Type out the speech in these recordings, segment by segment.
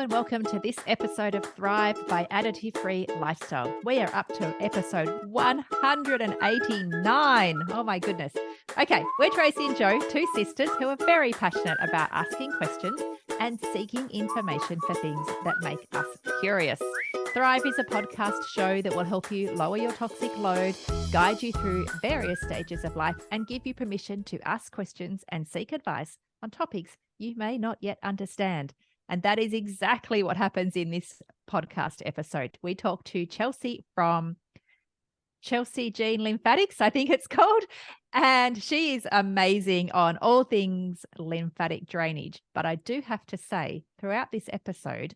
and welcome to this episode of Thrive by Additive-Free Lifestyle. We are up to episode 189. Oh my goodness. Okay, we're Tracy and Jo, two sisters who are very passionate about asking questions and seeking information for things that make us curious. Thrive is a podcast show that will help you lower your toxic load, guide you through various stages of life, and give you permission to ask questions and seek advice on topics you may not yet understand. And that is exactly what happens in this podcast episode. We talk to Chelsey from Chelsey Jean Lymphatics, I think it's called. And she is amazing on all things lymphatic drainage. But I do have to say, throughout this episode,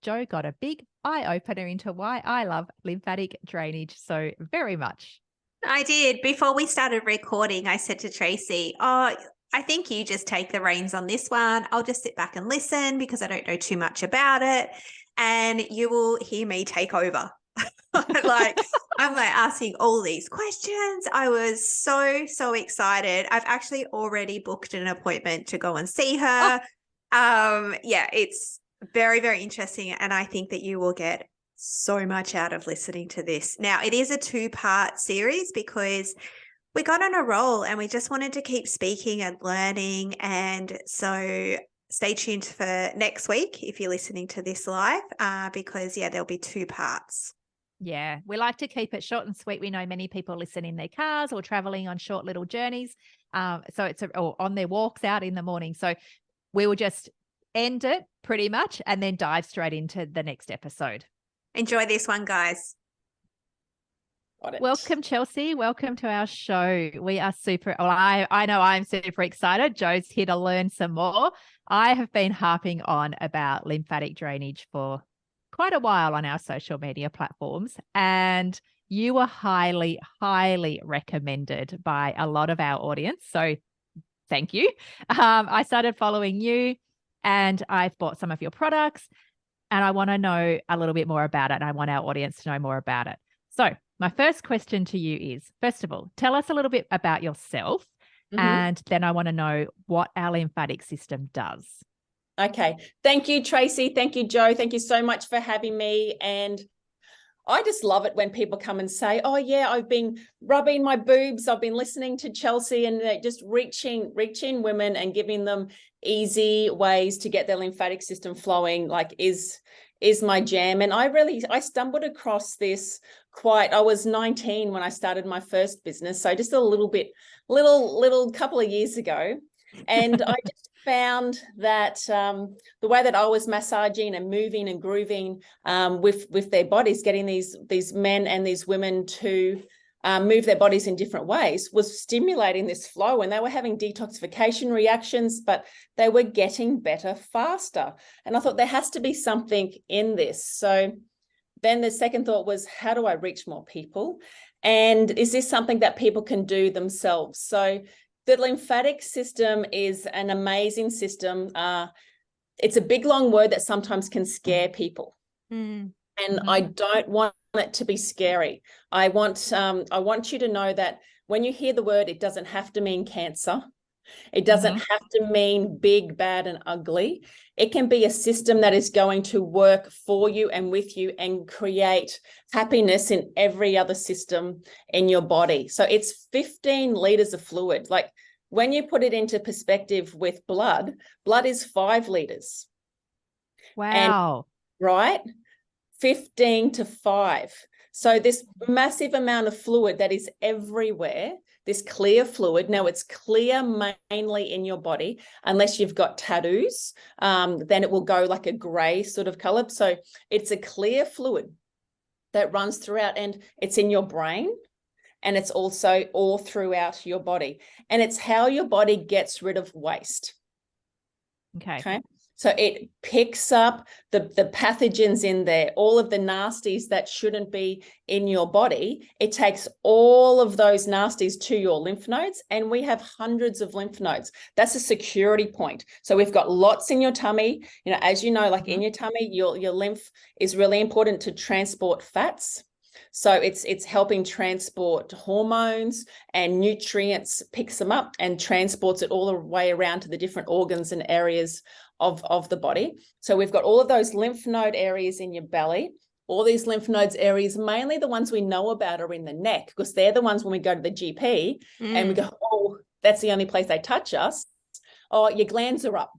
Jo got a big eye-opener into why I love lymphatic drainage so very much. I did. Before we started recording, I said to Tracy, I think you just take the reins on this one. I'll just sit back and listen because I don't know too much about it. And you will hear me take over. I'm asking all these questions. I was so excited. I've actually already booked an appointment to go and see her. It's very, very interesting. And I think that you will get so much out of listening to this. Now, it is a 2-part series because we got on a roll and we just wanted to keep speaking and learning. And so stay tuned for next week if you're listening to this live, because there'll be 2 parts. Yeah, we like to keep it short and sweet. We know many people listen in their cars or traveling on short little journeys. Or on their walks out in the morning. So we will just end it pretty much and then dive straight into the next episode. Enjoy this one, guys. Welcome, Chelsey. Welcome to our show. We are I know I'm super excited. Jo's here to learn some more. I have been harping on about lymphatic drainage for quite a while on our social media platforms, and you were highly, highly recommended by a lot of our audience. So thank you. I started following you and I've bought some of your products and I want to know a little bit more about it. And I want our audience to know more about it. So my first question to you is, first of all, tell us a little bit about yourself, and then I want to know what our lymphatic system does. Okay. Thank you, Tracy. Thank you, Jo. Thank you so much for having me. And I just love it when people come and say, oh, yeah, I've been rubbing my boobs. I've been listening to Chelsey, and just reaching women and giving them easy ways to get their lymphatic system flowing, is my jam. And I stumbled across this I was 19 when I started my first business. So just a little couple of years ago. And I just found that the way that I was massaging and moving and grooving with their bodies, getting these men and these women to move their bodies in different ways, was stimulating this flow, and they were having detoxification reactions, but they were getting better faster. And I thought there has to be something in this. So then the second thought was, how do I reach more people? And is this something that people can do themselves? So the lymphatic system is an amazing system. It's a big, long word that sometimes can scare people. And I don't want it to be scary. I want you to know that when you hear the word, it doesn't have to mean cancer. It doesn't have to mean big, bad, and ugly. It can be a system that is going to work for you and with you and create happiness in every other system in your body. So it's 15 liters of fluid. When you put it into perspective with blood is 5 liters. Wow. Right? 15 to 5. So this massive amount of fluid that is everywhere, this clear fluid. Now it's clear mainly in your body, unless you've got tattoos, then it will go like a gray sort of color. So it's a clear fluid that runs throughout, and it's in your brain, and it's also all throughout your body. And it's how your body gets rid of waste. Okay. So it picks up the pathogens in there, all of the nasties that shouldn't be in your body. It takes all of those nasties to your lymph nodes, and we have hundreds of lymph nodes. That's a security point. So we've got lots in your tummy. As you know, in your tummy, your lymph is really important to transport fats. So it's helping transport hormones and nutrients, picks them up and transports it all the way around to the different organs and areas of the body. So we've got all of those lymph node areas in your belly. All these lymph nodes areas, mainly the ones we know about are in the neck, because they're the ones when we go to the GP and we go, oh, that's the only place they touch us. Oh, your glands are up.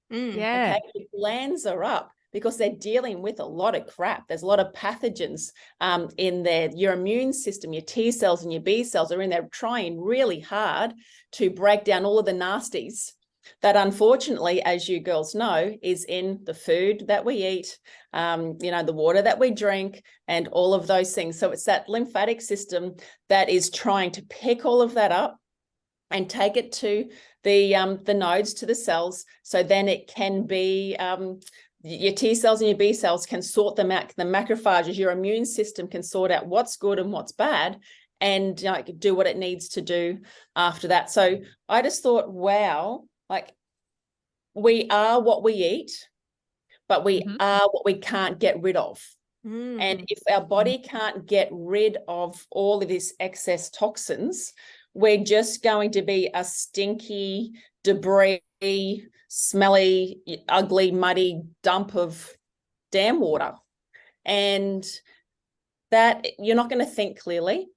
Yeah. Okay, your glands are up because they're dealing with a lot of crap. There's a lot of pathogens in there. Your immune system, your T cells and your B cells are in there trying really hard to break down all of the nasties that, unfortunately, as you girls know, is in the food that we eat, the water that we drink, and all of those things. So it's that lymphatic system that is trying to pick all of that up and take it to the nodes, to the cells, so then it can be your T cells and your B cells can sort them out. The macrophages, your immune system can sort out what's good and what's bad, and do what it needs to do after that. So I just thought, wow, like, we are what we eat, but we are what we can't get rid of. And if our body can't get rid of all of this excess toxins, we're just going to be a stinky, debris, smelly, ugly, muddy dump of dam water. And that, you're not going to think clearly.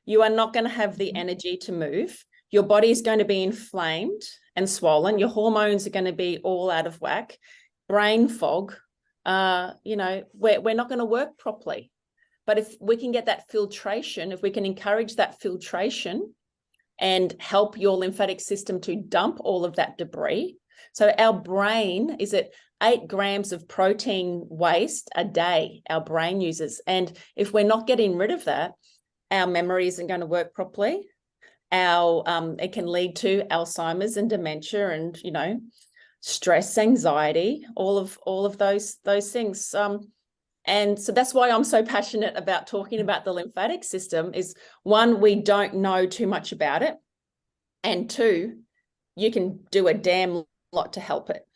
You are not going to have the energy to move. Your body is going to be inflamed and swollen. Your hormones are going to be all out of whack. Brain fog. We're not going to work properly. But if we can get that filtration, if we can encourage that filtration and help your lymphatic system to dump all of that debris. So our brain is at 8 grams of protein waste a day, our brain uses. And if we're not getting rid of that, our memory isn't going to work properly. It can lead to Alzheimer's and dementia and, stress, anxiety, all of those things. And so that's why I'm so passionate about talking about the lymphatic system is, one, we don't know too much about it. And 2, you can do a damn lot to help it.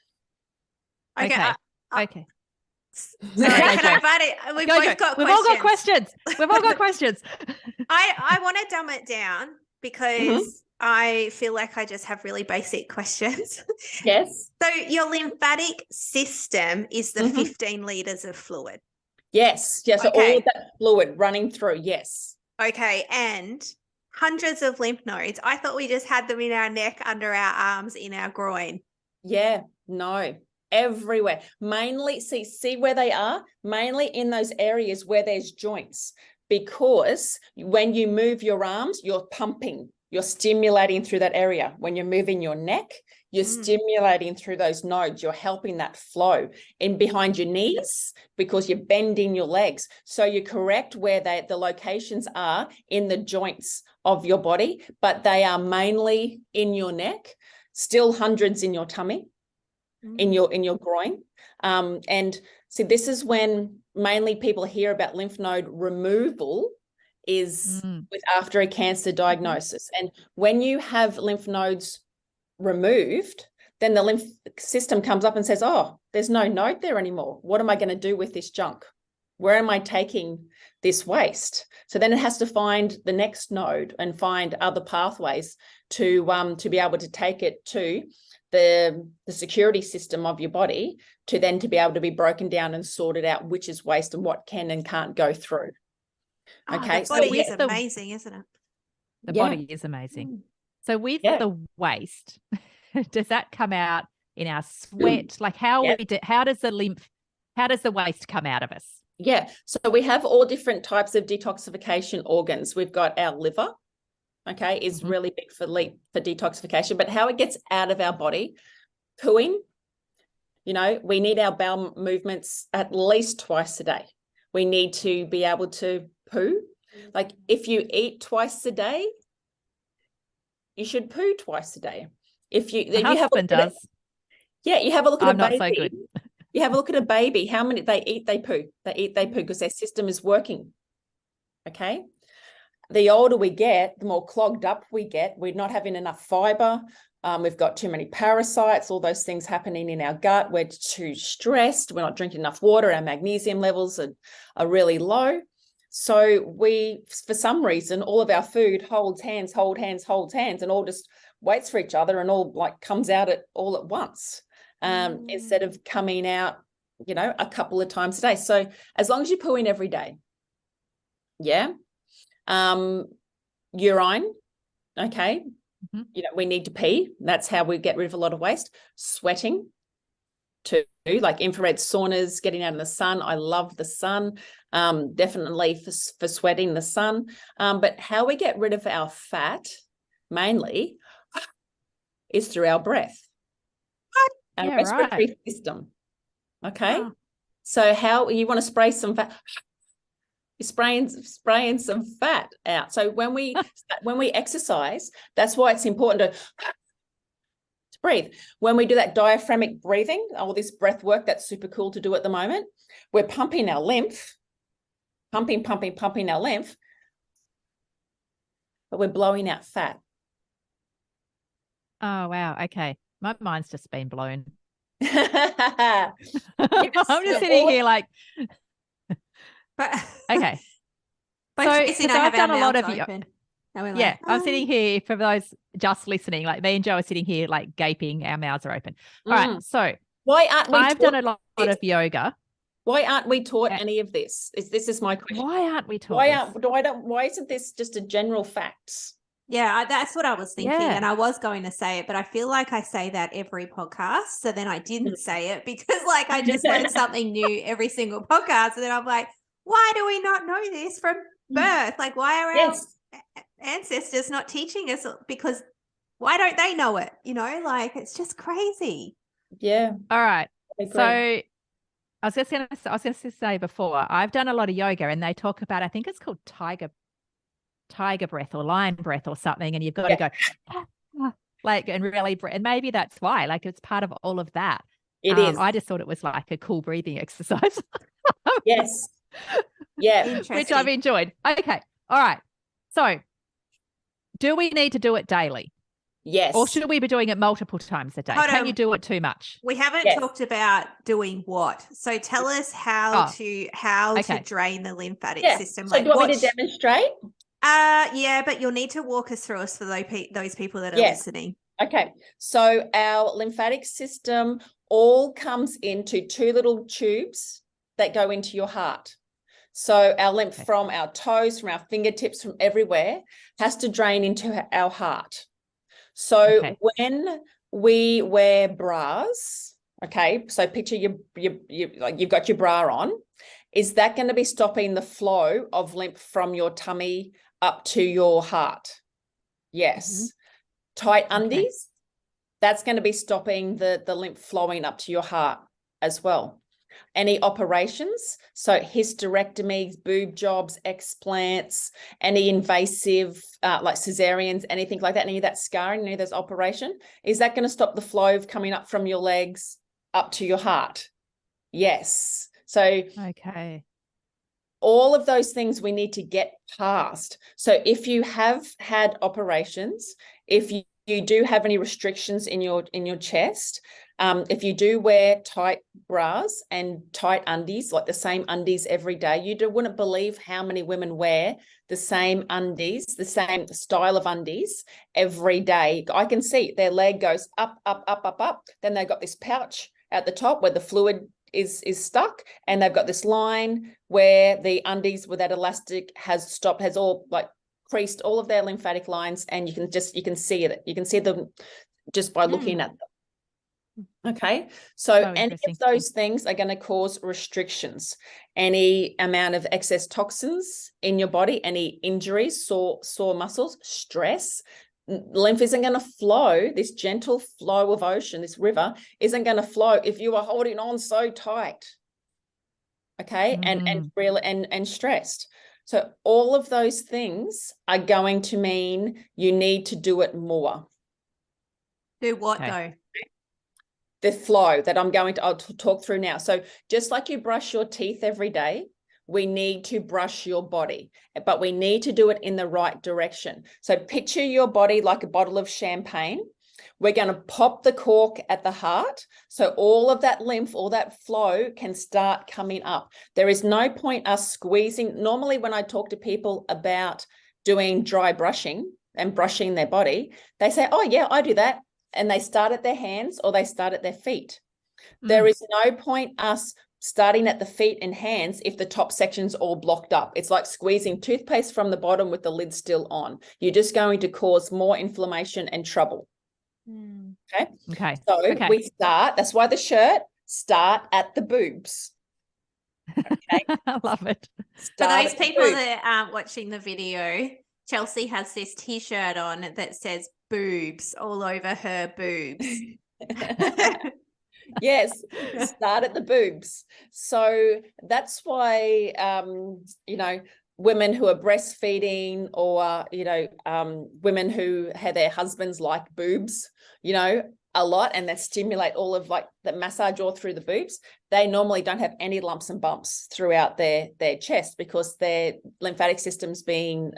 Okay. Okay. Sorry, can I butt it? We've both got questions. We've all got questions. We've all got questions. I want to dumb it down because I feel like I just have really basic questions. Yes. So your lymphatic system is the 15 litres of fluid. Yes. Yeah. So all of that fluid running through. Yes. Okay. And hundreds of lymph nodes. I thought we just had them in our neck, under our arms, in our groin. Yeah. No. Everywhere. Mainly, see where they are? Mainly in those areas where there's joints. Because when you move your arms, you're pumping. You're stimulating through that area. When you're moving your neck, you're stimulating through those nodes. You're helping that flow in behind your knees because you're bending your legs. So you're correct where the locations are in the joints of your body, but they are mainly in your neck, still hundreds in your tummy, in your groin. And see, this is when mainly people hear about lymph node removal is with after a cancer diagnosis. And when you have lymph nodes removed, then the lymph system comes up and says, oh, there's no node there anymore. What am I going to do with this junk? Where am I taking this waste? So then it has to find the next node and find other pathways to be able to take it to the security system of your body to be able to be broken down and sorted out which is waste and what can and can't go through. Okay. The body is amazing, isn't it? The body is amazing. So with the waste, does that come out in our sweat? Like how does the waste come out of us? Yeah. So we have all different types of detoxification organs. We've got our liver, is really big for detoxification, but how it gets out of our body, pooing, we need our bowel movements at least twice a day. We need to be able to poo. Like if you eat twice a day, you should poo twice a day. My husband does. You have a look at a baby. I'm not so good. You have a look at a baby. How many they eat, they poo. They eat, they poo because their system is working. Okay. The older we get, the more clogged up we get. We're not having enough fiber. We've got too many parasites, all those things happening in our gut. We're too stressed. We're not drinking enough water. Our magnesium levels are really low. So we, for some reason, all of our food holds hands, and all just waits for each other and all like comes out all at once, instead of coming out, a couple of times a day. So as long as you poo in every day, urine, okay, we need to pee. That's how we get rid of a lot of waste. Sweating too, like infrared saunas, getting out in the sun. I love the sun, definitely for sweating, the sun. But how we get rid of our fat mainly is through our breath, our respiratory system. Okay. Oh. So how you want to spray some fat? You're spraying some fat out. So when we exercise, that's why it's important to breathe. When we do that diaphragmatic breathing, all this breath work that's super cool to do at the moment, we're pumping our lymph, pumping our lymph, but we're blowing out fat. Oh, wow. Okay. My mind's just been blown. I'm just sitting here like... Okay. But so Chelsey and I have I've done a lot of open. Yeah, I'm sitting here for those just listening. Like me and Joe are sitting here like gaping, our mouths are open. All right. So why aren't we I've done a lot of yoga. Why aren't we taught any of this? This is my question. Why aren't we taught why isn't this just a general fact? Yeah, that's what I was thinking. And I was going to say it, but I feel like I say that every podcast. So then I didn't say it because like I just learned something new every single podcast. And then I'm like, why do we not know this from birth? Like, why are our ancestors not teaching us? Because why don't they know it? Like it's just crazy. Yeah. All right. So I was just going to say before, I've done a lot of yoga and they talk about, I think it's called tiger breath or lion breath or something. And you've got to go like, and really, and maybe that's why, like it's part of all of that. It is. I just thought it was like a cool breathing exercise. Yes. Yeah. Which I've enjoyed. Okay. All right. So do we need to do it daily? Yes. Or should we be doing it multiple times a day? Can you do it too much? We haven't talked about doing what. So tell us how to drain the lymphatic system. So do you want me to demonstrate? Yeah, but you'll need to walk us through us for those people that are listening. Okay. So our lymphatic system all comes into two little tubes that go into your heart. So our lymph from our toes, from our fingertips, from everywhere has to drain into our heart. So when we wear bras, so picture you've got your bra on, is that going to be stopping the flow of lymph from your tummy up to your heart? Yes. Tight undies, that's going to be stopping the lymph flowing up to your heart as well. Any operations, so hysterectomies, boob jobs, explants, any invasive like cesareans, anything like that, any of that scarring, any of those operations, is that going to stop the flow of coming up from your legs up to your heart? Yes. So all of those things we need to get past. So if you have had operations, if you do have any restrictions in your chest, if you do wear tight bras and tight undies, like the same undies every day, you wouldn't believe how many women wear the same undies, the same style of undies every day. I can see their leg goes up, up, up, up, up. Then they've got this pouch at the top where the fluid is stuck, and they've got this line where the undies with that elastic has all like creased all of their lymphatic lines, and you can see it. You can see them just by looking at them. Okay, so any of those things are going to cause restrictions. Any amount of excess toxins in your body, any injuries, sore muscles, stress, lymph isn't going to flow. This gentle flow of ocean, this river, isn't going to flow if you are holding on so tight. Okay, and stressed. So all of those things are going to mean you need to do it more. Do what though? The flow that I'll talk through now. So just like you brush your teeth every day, we need to brush your body, but we need to do it in the right direction. So picture your body like a bottle of champagne, We're going to pop the cork at the heart. So all of that lymph, all that flow can start coming up. There is no point us squeezing. Normally when I talk to people about doing dry brushing and brushing their body, they say, oh yeah, I do that. And they start at their hands or they start at their feet. There is no point us starting at the feet and hands if the top section's all blocked up. It's like squeezing toothpaste from the bottom with the lid still on. You're just going to cause more inflammation and trouble. Okay. So we start, that's why the shirt, start at the boobs. Okay. I love it. For those people that aren't watching the video, Chelsey has this t-shirt on that says boobs all over her boobs. Yes, start at the boobs. So that's why, women who are breastfeeding or, women who have their husbands like boobs, a lot, and that stimulate all of like the massage all through the boobs, they normally don't have any lumps and bumps throughout their chest because their lymphatic system's being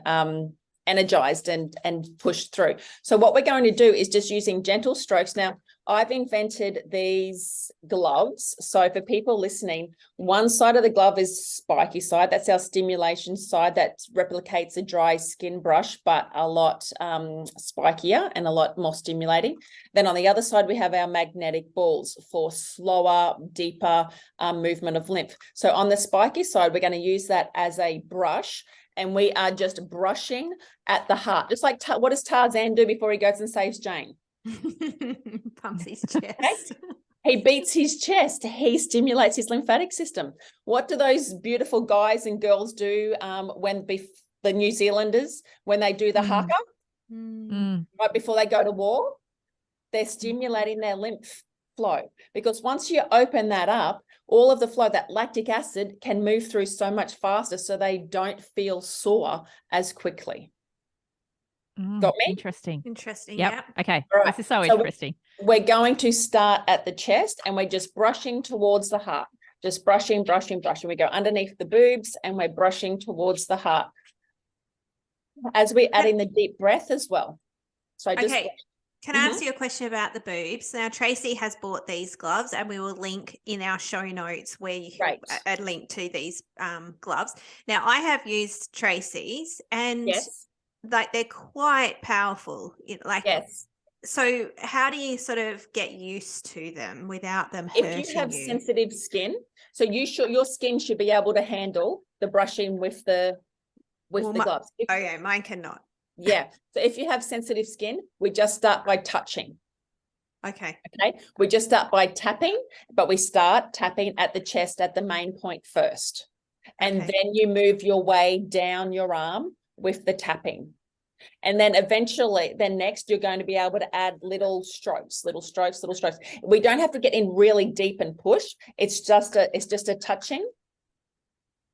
energized and pushed through. So what we're going to do is just using gentle strokes. Now, I've invented these gloves. So for people listening, one side of the glove is spiky side. That's our stimulation side that replicates a dry skin brush, but a lot spikier and a lot more stimulating. Then on the other side, we have our magnetic balls for slower, deeper movement of lymph. So on the spiky side, we're going to use that as a brush, and we are just brushing at the heart. Just like what does Tarzan do before he goes and saves Jane? Pumps his chest. Okay. He beats his chest. He stimulates his lymphatic system. What do those beautiful guys and girls do when the New Zealanders, when they do the haka, right before they go to war? They're stimulating their lymph flow, because once you open that up, all of the flow, that lactic acid can move through so much faster, so they don't feel sore as quickly. Got me? Interesting. Interesting. Yep. Yeah. Okay. Right. This is so interesting. We're going to start at the chest and we're just brushing towards the heart. Just brushing. We go underneath the boobs and we're brushing towards the heart. As we add in the deep breath as well. So just Can I ask you a question about the boobs? Now, Tracey has bought these gloves and we will link in our show notes where you a link to these gloves. Now, I have used Tracey's and like they're quite powerful. So how do you sort of get used to them without them hurting you? If you have sensitive skin, so your skin should be able to handle the brushing with the gloves. Mine cannot. Yeah. So if you have sensitive skin, we just start by touching. Okay. We just start by tapping, but we start tapping at the chest at the main point first. And then you move your way down your arm with the tapping. And then eventually, next you're going to be able to add little strokes. We don't have to get in really deep and push. It's just a touching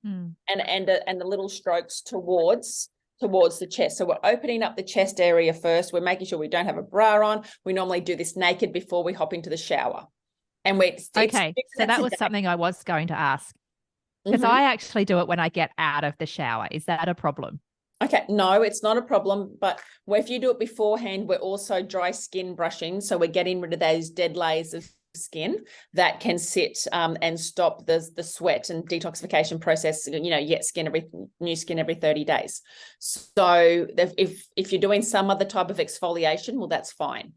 and the little strokes towards the chest. So we're opening up the chest area first. We're making sure we don't have a bra on. We normally do this naked before we hop into the shower. And so that was something I was going to ask, because I actually do it when I get out of the shower. Is that a problem? Okay, no, it's not a problem. But if you do it beforehand, we're also dry skin brushing. So we're getting rid of those dead layers of skin that can sit and stop the sweat and detoxification process. You get new skin every 30 days. So if you're doing some other type of exfoliation, well, that's fine.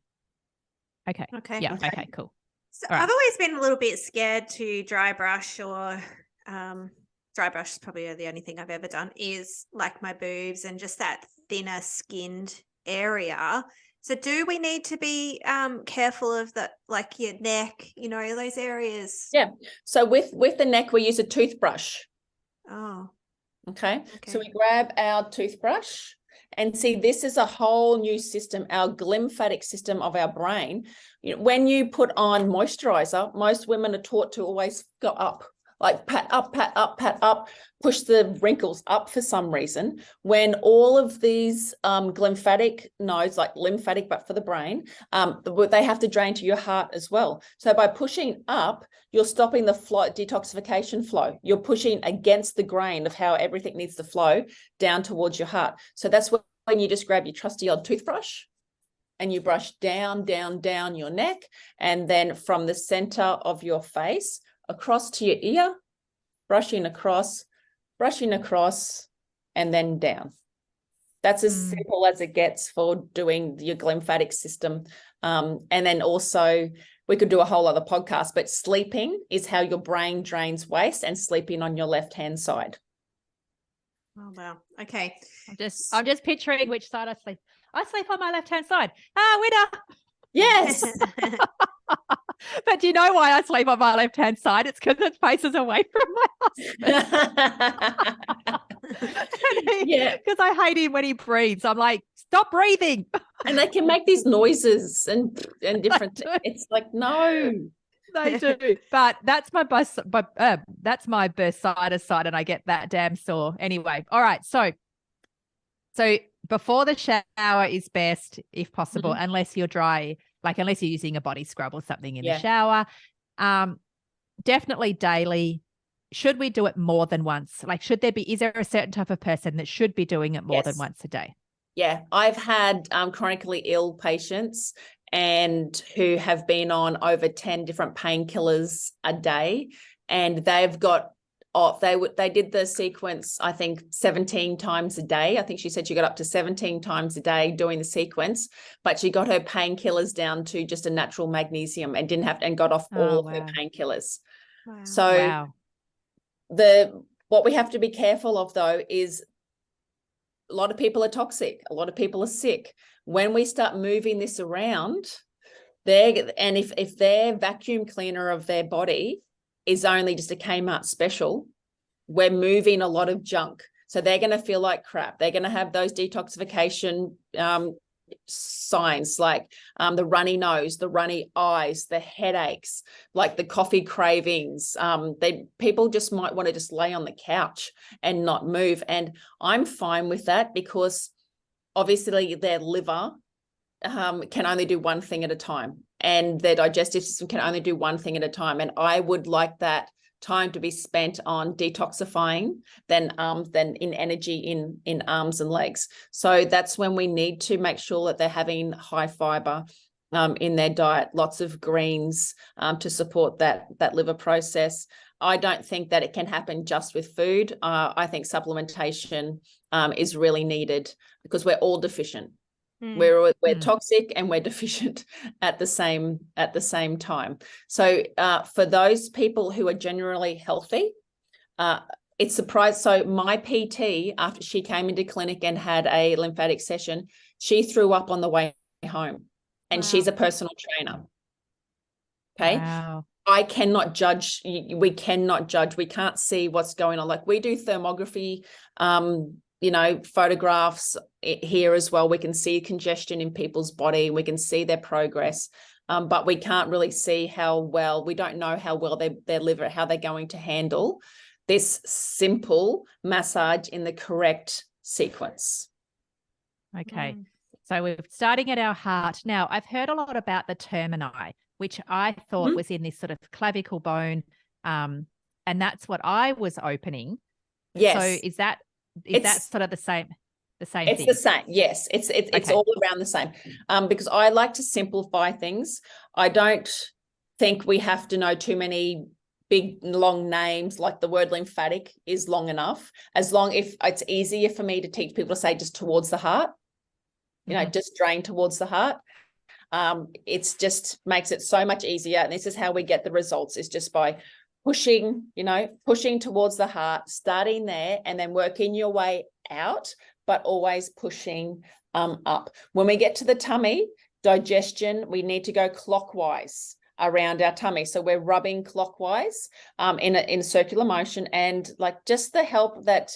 Okay. Yeah. Okay, cool. So I've always been a little bit scared to dry brush or dry brush is probably the only thing I've ever done, is like my boobs and just that thinner skinned area. So do we need to be careful of like your neck, those areas? Yeah. So with the neck, we use a toothbrush. Oh. Okay. So we grab our toothbrush and see, this is a whole new system, our lymphatic system of our brain. When you put on moisturizer, most women are taught to always go up. Like pat up, push the wrinkles up for some reason, when all of these lymphatic nodes, like lymphatic but for the brain, they have to drain to your heart as well. So by pushing up, you're stopping the detoxification flow. You're pushing against the grain of how everything needs to flow down towards your heart. So that's when you just grab your trusty old toothbrush and you brush down, down, down your neck, and then from the center of your face across to your ear, brushing across, and then down. That's as simple as it gets for doing your lymphatic system. And then also, we could do a whole other podcast, but sleeping is how your brain drains waste, and sleeping on your left-hand side. Oh, wow. Okay. I'm just picturing which side I sleep. I sleep on my left-hand side. Winner. Yes. But do you know why I sleep on my left-hand side? It's because it faces away from my husband. Yeah. Because I hate him when he breathes. I'm like, stop breathing. And they can make these noises and different. It's like, no. They do. But that's my that's my bursitis side, and I get that damn sore. Anyway, all right. So before the shower is best, if possible, unless you're dry, like unless you're using a body scrub or something in the shower. Definitely daily. Should we do it more than once? Like, is there a certain type of person that should be doing it more than once a day? Yeah, I've had chronically ill patients and who have been on over 10 different painkillers a day, and they've got off. They did the sequence, I think, 17 times a day. I think she said she got up to 17 times a day doing the sequence, but she got her painkillers down to just a natural magnesium and got off all of her painkillers. Wow. So what we have to be careful of, though, is a lot of people are toxic. A lot of people are sick. When we start moving this around, if their vacuum cleaner of their body is only just a Kmart special, we're moving a lot of junk. So they're going to feel like crap. They're going to have those detoxification signs, like the runny nose, the runny eyes, the headaches, like the coffee cravings. People just might want to just lay on the couch and not move. And I'm fine with that, because obviously their liver can only do one thing at a time, and their digestive system can only do one thing at a time. And I would like that time to be spent on detoxifying than in energy in arms and legs. So that's when we need to make sure that they're having high fiber in their diet, lots of greens to support that liver process. I don't think that it can happen just with food. I think supplementation is really needed, because we're all deficient. We're toxic and we're deficient at the same time. So for those people who are generally healthy, it's surprised. So my PT, after she came into clinic and had a lymphatic session, she threw up on the way home, and she's a personal trainer. Okay. Wow. I cannot judge. We cannot judge. We can't see what's going on. Like, we do thermography, photographs here as well. We can see congestion in people's body. We can see their progress, but we can't really see we don't know how well their liver, how they're going to handle this simple massage in the correct sequence. Okay. So we're starting at our heart. Now, I've heard a lot about the termini, which I thought was in this sort of clavicle bone. And that's what I was opening. Yes. So is that sort of the same it's thing? The same. Yes. It's all around the same. Because I like to simplify things. I don't think we have to know too many big long names. Like the word lymphatic is long enough. If it's easier for me to teach people to say just towards the heart, just drain towards the heart. It's just makes it so much easier. And this is how we get the results, is just by pushing towards the heart, starting there, and then working your way out, but always pushing up. When we get to the tummy, digestion, we need to go clockwise around our tummy. So we're rubbing clockwise in a circular motion, and like just the help that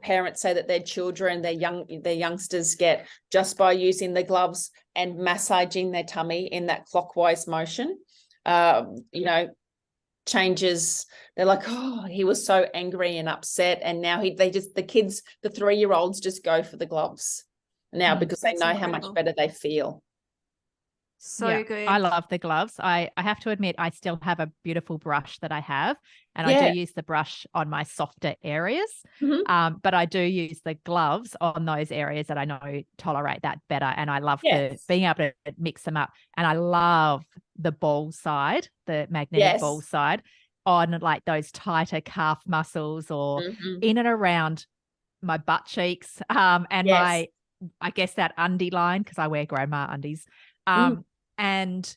parents say that their children, their youngsters get just by using the gloves and massaging their tummy in that clockwise motion, changes. They're like, oh, he was so angry and upset, and now the 3-year-olds just go for the gloves now because they know how much better they feel. So good. I love the gloves. I have to admit, I still have a beautiful brush that I have, and I Yeah. do use the brush on my softer areas. Mhm. But I do use the gloves on those areas that I know tolerate that better. And I love Yes. being able to mix them up. And I love the ball side, the magnetic ball Yes. side on like those tighter calf muscles or Mhm. in and around my butt cheeks, and Yes. I guess that undie line, because I wear grandma undies. Mm. And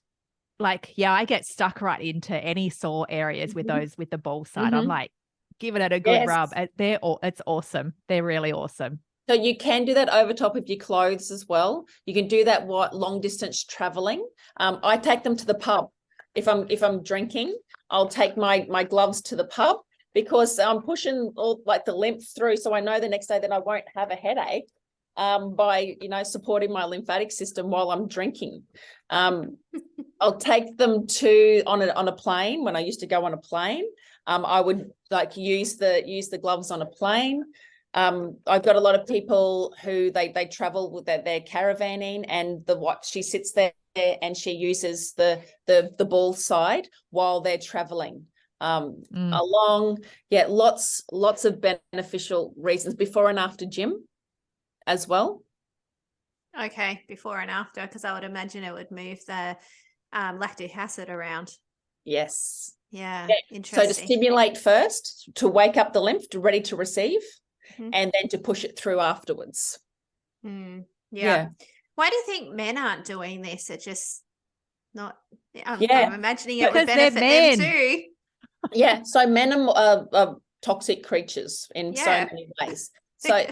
like, yeah, I get stuck right into any sore areas with Mhm. those, with the ball side. I'm Mhm. like giving it a good Yes. rub. It's awesome. They're really awesome. So you can do that over top of your clothes as well. You can do that long distance traveling. I take them to the pub. If I'm drinking, I'll take my gloves to the pub because I'm pushing all like the lymph through. So I know the next day that I won't have a headache by supporting my lymphatic system while I'm drinking. I'll take them on a plane. When I used to go on a plane, I would like use the gloves on a plane. I've got a lot of people who they travel with their caravanning, and she sits there and she uses the ball side while they're traveling along. Yeah, lots of beneficial reasons before and after gym as well. Okay, before and after, because I would imagine it would move the lactic acid around. Yes. Yeah, So interesting. to stimulate first, to wake up the lymph, ready to receive, Mhm. and then to push it through afterwards. Yeah. Why do you think men aren't doing this? It's just not. I'm imagining it because would benefit they're them men. too. Yeah. So men are toxic creatures in so many ways. So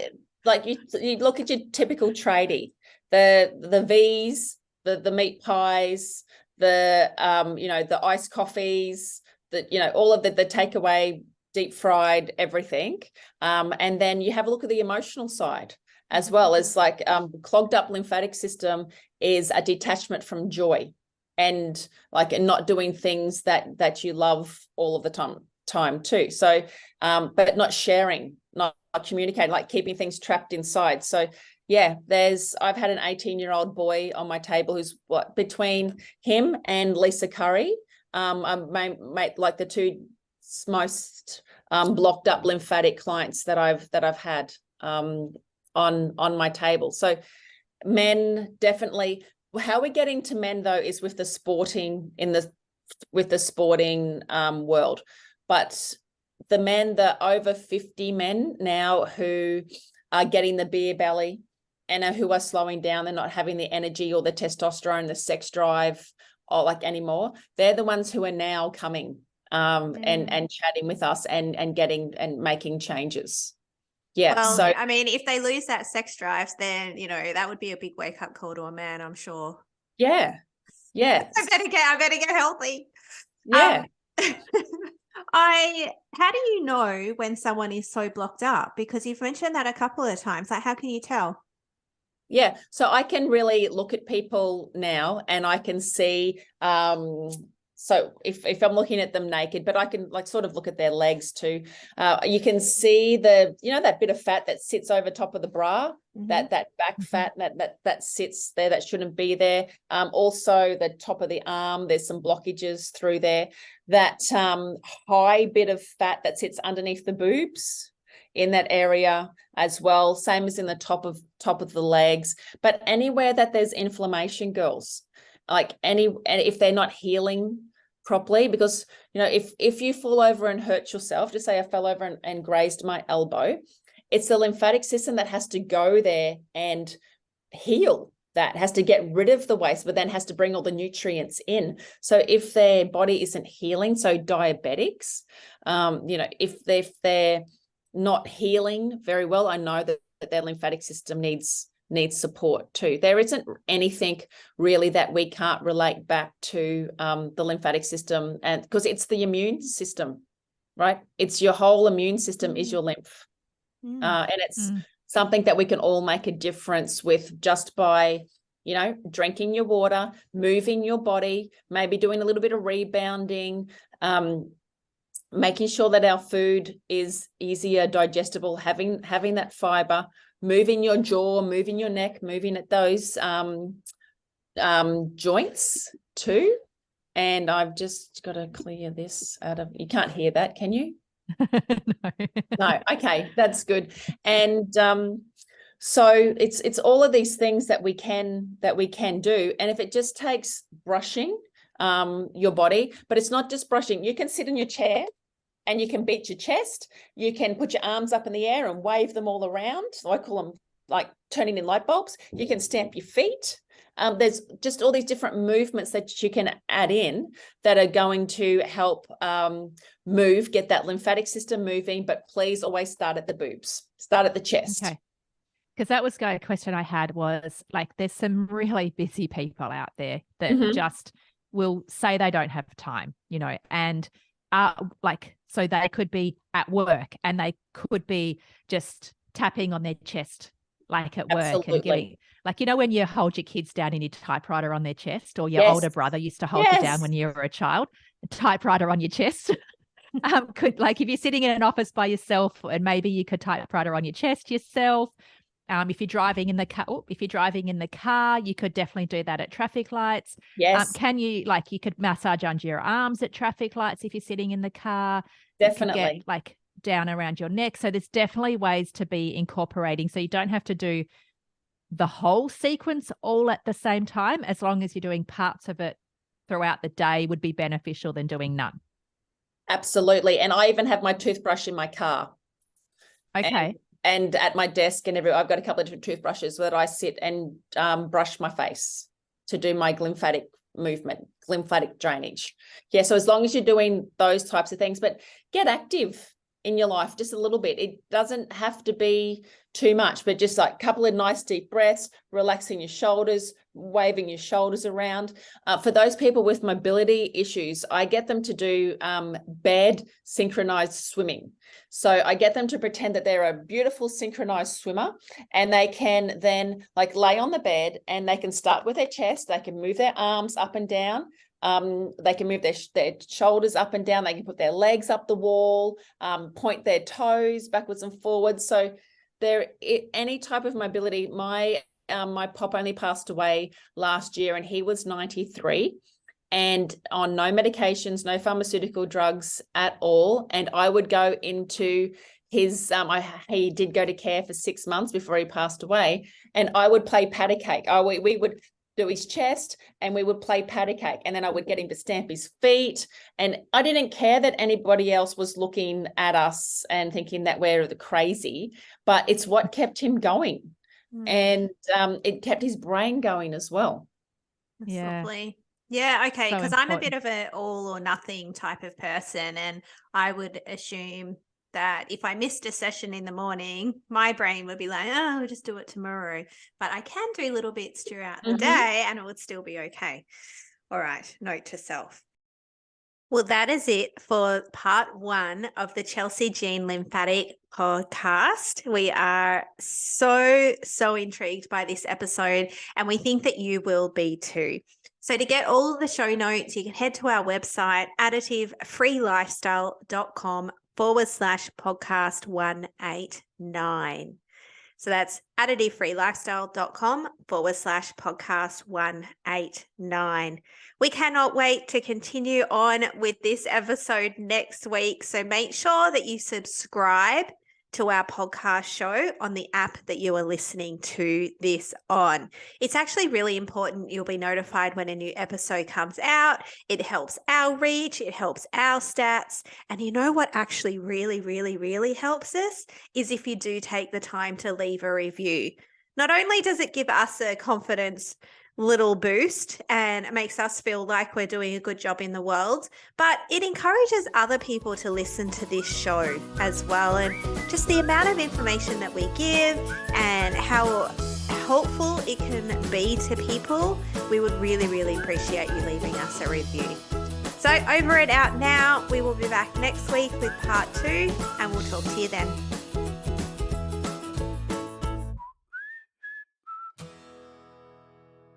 like you look at your typical tradie, the V's, the meat pies, the the iced coffees, all of the takeaway, deep fried everything. And then you have a look at the emotional side as well. As like clogged up lymphatic system is a detachment from joy and not doing things that you love all of the time too. So but not sharing, not communicating, like keeping things trapped inside. So yeah, I've had an 18-year-old boy on my table who's between him and Lisa Curry, like the two most blocked up lymphatic clients that I've had on my table. So men definitely. How we're getting to men though is with the sporting world, but the over 50 men now who are getting the beer belly and who are slowing down, they're not having the energy or the testosterone, the sex drive or anymore. They're the ones who are now coming and chatting with us and getting and making changes. Yeah. Well, so I mean, if they lose that sex drive, then that would be a big wake up call to a man, I'm sure. Yeah. Yeah. I better get healthy. Yeah. How do you know when someone is so blocked up? Because you've mentioned that a couple of times. Like, how can you tell? Yeah. So I can really look at people now and I can see, so if I'm looking at them naked, but I can sort of look at their legs too. You can see that bit of fat that sits over top of the bra, that back fat that sits there that shouldn't be there. Also the top of the arm, there's some blockages through there. That high bit of fat that sits underneath the boobs in that area as well, same as in the top of the legs. But anywhere that there's inflammation, girls, and if they're not healing properly, because if you fall over and hurt yourself, just say I fell over and grazed my elbow, it's the lymphatic system that has to go there and heal. That has to get rid of the waste, but then has to bring all the nutrients in. So if their body isn't healing, so diabetics, if they're not healing very well, I know that their lymphatic system needs support too. There isn't anything really that we can't relate back to the lymphatic system, and because it's the immune system, right? It's your whole immune system is your lymph, and it's something that we can all make a difference with just by drinking your water, moving your body, maybe doing a little bit of rebounding, making sure that our food is easier digestible, having that fiber, moving your jaw, moving your neck, moving at those joints too. And I've just got to clear this out of, you can't hear that, can you? No. Okay, that's good. And so it's all of these things that we can do. And if it just takes brushing your body, but it's not just brushing. You can sit in your chair and you can beat your chest. You can put your arms up in the air and wave them all around. So I call them like turning in light bulbs. You can stamp your feet. There's just all these different movements that you can add in that are going to help get that lymphatic system moving. But please always start at the boobs, start at the chest. Okay. Because that was a question I had was like, there's some really busy people out there that just will say they don't have time, and so they could be at work and they could be just tapping on their chest, like at work and giving, like, when you hold your kids down in your typewriter on their chest, or your older brother used to hold you down when you were a child, a typewriter on your chest. Could, like, if you're sitting in an office by yourself, and maybe you could typewriter on your chest yourself. If you're driving in the car, you could definitely do that at traffic lights. Yes. Can you, you could massage under your arms at traffic lights if you're sitting in the car. Definitely. Get, down around your neck. So there's definitely ways to be incorporating. So you don't have to do the whole sequence all at the same time, as long as you're doing parts of it throughout the day would be beneficial than doing none. Absolutely. And I even have my toothbrush in my car. Okay. And at my desk and I've got a couple of different toothbrushes that I sit and brush my face to do my lymphatic movement, lymphatic drainage. Yeah, so as long as you're doing those types of things, but get active in your life just a little bit. It doesn't have to be too much, but just like a couple of nice deep breaths, relaxing your shoulders, waving your shoulders around. For those people with mobility issues, I get them to do bed synchronized swimming. So I get them to pretend that they're a beautiful synchronized swimmer, and they can then lay on the bed and they can start with their chest. They can move their arms up and down. They can move their shoulders up and down. They can put their legs up the wall, point their toes backwards and forwards. So any type of mobility. My pop only passed away last year, and he was 93 and on no medications, no pharmaceutical drugs at all. And I would go into his, he did go to care for 6 months before he passed away, and I would play patty cake. We would do his chest and we would play patty cake, and then I would get him to stamp his feet. And I didn't care that anybody else was looking at us and thinking that we're the crazy, but it's what kept him going. And it kept his brain going as well. That's lovely. Yeah, okay, because So I'm a bit of an all or nothing type of person, and I would assume that if I missed a session in the morning, my brain would be like, oh, we'll just do it tomorrow. But I can do little bits throughout the day and it would still be okay. All right, note to self. Well, that is it for part 1 of the Chelsey Jean Lymphatic podcast. We are so intrigued by this episode, and we think that you will be too. So to get all of the show notes, you can head to our website, additive-freelifestyle.com/podcast 189. So that's additive-freelifestyle.com/podcast 189. We cannot wait to continue on with this episode next week. So make sure that you subscribe to our podcast show on the app that you are listening to this on. It's actually really important you'll be notified when a new episode comes out. It helps our reach, it helps our stats. And you know what actually really helps us is if you do take the time to leave a review. Not only does it give us a confidence little boost and it makes us feel like we're doing a good job in the world, but it encourages other people to listen to this show as well. And just the amount of information that we give and how helpful it can be to people, we would really appreciate you leaving us a review. So over and out now. We will be back next week with part 2, and we'll talk to you then.